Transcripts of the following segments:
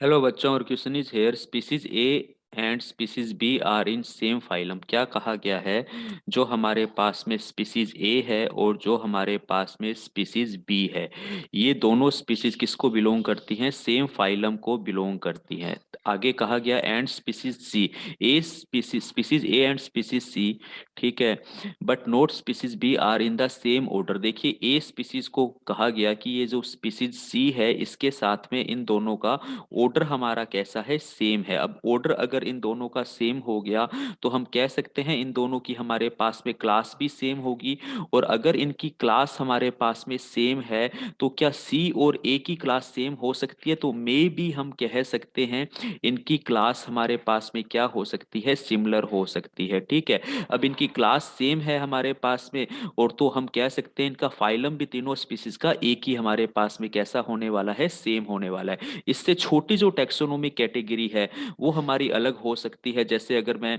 Hello बच्चों, और question is here species A and species B are in same phylum. क्या कहा गया है? जो हमारे पास में स्पीसीज ए है और जो हमारे पास में स्पीसीज बी है, ये दोनों स्पीसीज किसको बिलोंग करती हैं? सेम फाइलम को बिलोंग करती हैं। आगे कहा गया and species C, A species A and species C, ठीक है, but note species B are in the same order. देखिए, ए स्पीसीज को कहा गया कि ये जो स्पीसीज सी है इसके साथ में इन दोनों का ऑर्डर हमारा कैसा है? सेम है। अब ऑर्डर अगर इन दोनों का सेम हो गया तो हम कह सकते हैं इन दोनों की हमारे पास में क्लास भी सेम होगी। और अगर इनकी क्लास हमारे पास में सेम है तो क्या सी और ए की क्लास सेम हो सकती है? तो मे भी हम कह सकते हैं इनकी क्लास हमारे पास में क्या हो सकती है? सिमिलर हो सकती है, ठीक है। अब इनकी क्लास सेम है हमारे पास में, और तो हम कह सकते हैं इनका फाइलम भी तीनों स्पीसीज का एक ही हमारे पास में कैसा होने वाला है? सेम होने वाला है। इससे छोटी जो टेक्सोनोमिक कैटेगरी है वो हमारी अलग हो सकती है। जैसे अगर मैं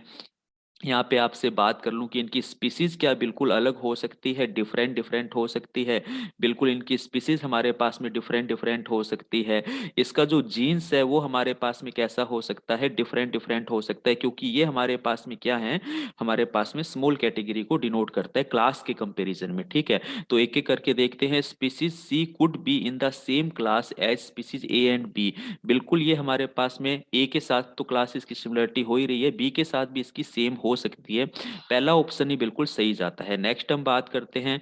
यहाँ पे आपसे बात कर लूं कि इनकी स्पीसीज क्या बिल्कुल अलग हो सकती है? डिफरेंट डिफरेंट हो सकती है। बिल्कुल इनकी स्पीसीज हमारे पास में डिफरेंट डिफरेंट हो सकती है। इसका जो जीन्स है वो हमारे पास में कैसा हो सकता है? डिफरेंट डिफरेंट हो सकता है, क्योंकि ये हमारे पास में क्या है? हमारे पास में स्मॉल कैटेगरी को डिनोट करता है क्लास के कंपैरिजन में, ठीक है। तो एक एक करके देखते हैं। Species C could be in the same class as species A and B. बिल्कुल ये हमारे पास में ए के साथ तो क्लास इसकी सिमिलरिटी हो ही रही है, बी के साथ भी इसकी सेम हो सकती है। पहला ऑप्शन ही बिल्कुल सही जाता है। नेक्स्ट हम बात करते हैं,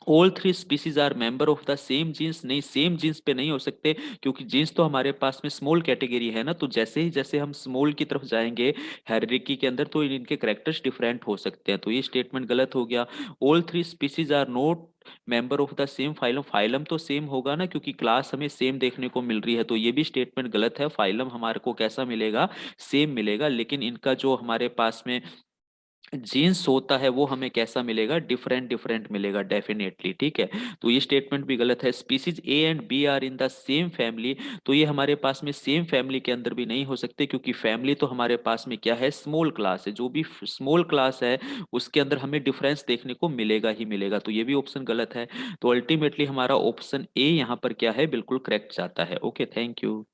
all three species are member of the same genus. नहीं, सेम जीन्स पे नहीं हो सकते, क्योंकि जीन्स तो हमारे पास में स्मॉल कैटेगरी है ना। तो जैसे ही जैसे हम स्मॉल की तरफ जाएंगे हायरार्की के अंदर, तो इनके कैरेक्टर्स डिफरेंट हो सकते हैं। तो ये स्टेटमेंट गलत हो गया। All three species are not member of the same phylum. Phylum तो सेम होगा ना, क्योंकि क्लास हमें सेम देखने को मिल रही है। तो ये भी स्टेटमेंट गलत है। फाइलम हमारे को कैसा मिलेगा? सेम मिलेगा। लेकिन इनका जो हमारे पास में जीन्स होता है वो हमें कैसा मिलेगा? डिफरेंट डिफरेंट मिलेगा डेफिनेटली, ठीक है। तो ये स्टेटमेंट भी गलत है। Species A and B are in the same family, तो ये हमारे पास में सेम फैमिली के अंदर भी नहीं हो सकते, क्योंकि फैमिली तो हमारे पास में क्या है? स्मॉल क्लास है। जो भी स्मॉल क्लास है उसके अंदर हमें डिफरेंस देखने को मिलेगा ही मिलेगा। तो ये भी ऑप्शन गलत है। तो अल्टीमेटली हमारा ऑप्शन ए यहाँ पर क्या है? बिल्कुल करेक्ट जाता है। Okay, thank you.